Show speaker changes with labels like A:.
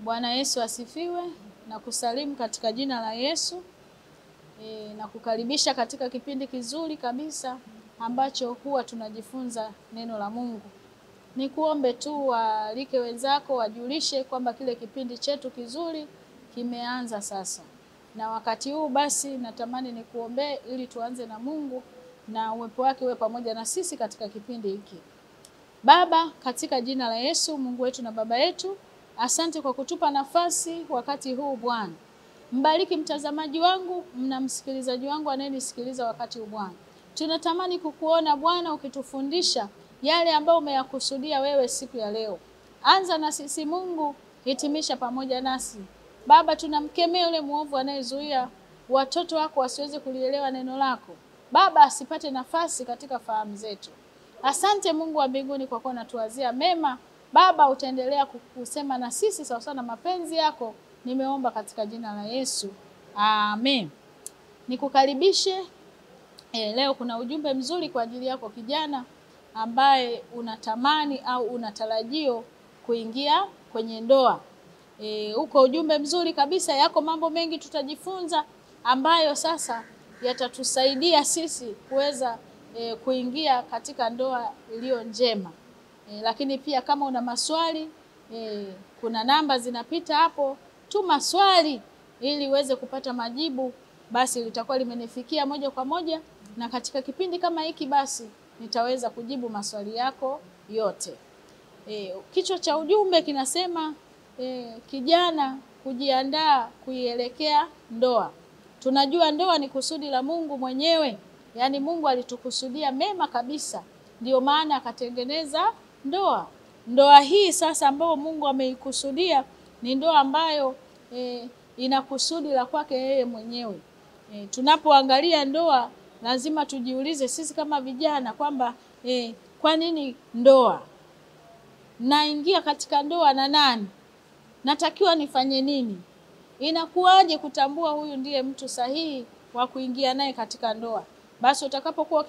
A: Bwana Yesu asifiwe na kusalimu katika jina la Yesu. Na kukaribisha katika kipindi kizuri kabisa ambacho huwa tunajifunza neno la Mungu. Nikuombe tu waalike wenzako wajulishe kwamba kile kipindi chetu kizuri kimeanza sasa. Na wakati huu basi natamani nikuombee ili tuanze na Mungu na uwepo wake uwe pamoja na sisi katika kipindi hiki. Baba, katika jina la Yesu, Mungu wetu na Baba yetu, asante kwa kutupa nafasi wakati huu Bwana. Mbariki mtazamaji wangu na msikilizaji wangu anayenisikiliza wakati huu Bwana. Tunatamani kukuona Bwana ukitufundisha yale ambayo umeyakusudia wewe siku ya leo. Anza na sisi Mungu, hitimisha pamoja nasi. Baba, tunamkemea yule muovu anayezuia watoto wako wasiweze kulielewa neno lako. Baba, asipate nafasi katika fahamu zetu. Asante Mungu wa mbinguni kwa kuwa unatuwazia mema. Baba, utaendelea kusema na sisi sawa na mapenzi yako. Nimeomba katika jina la Yesu. Amen. Nikukaribishe. Leo kuna ujumbe mzuri kwa ajili yako kijana ambaye unatamani au unatarajio kuingia kwenye ndoa. Uko ujumbe mzuri kabisa, yako mambo mengi tutajifunza ambayo sasa yatatusaidia sisi kuweza kuingia katika ndoa iliyo njema. Lakini pia kama una maswali, kuna namba zinapita hapo, tuma swali ili uweze kupata majibu, basi litakuwa limenifikia moja kwa moja, na katika kipindi kama hiki basi nitaweza kujibu maswali yako yote. Kichwa cha ujumbe kinasema kijana kujiandaa kuielekea ndoa. Tunajua ndoa ni kusudi la Mungu mwenyewe. Yaani Mungu alitukusudia mema kabisa. Ndio maana akatengeneza ndoa. Ndoa hii sasa ambayo Mungu ameikusudia ni ndoa ambayo ina kusudi la kwake yeye mwenyewe. Tunapoangalia ndoa lazima tujiulize sisi kama vijana kwamba kwa nini ndoa? Naingia katika ndoa na nani? Natakiwa nifanye nini? Inakuwaje kutambua huyu ndiye mtu sahihi wa kuingia naye katika ndoa? Basi utakapokuwa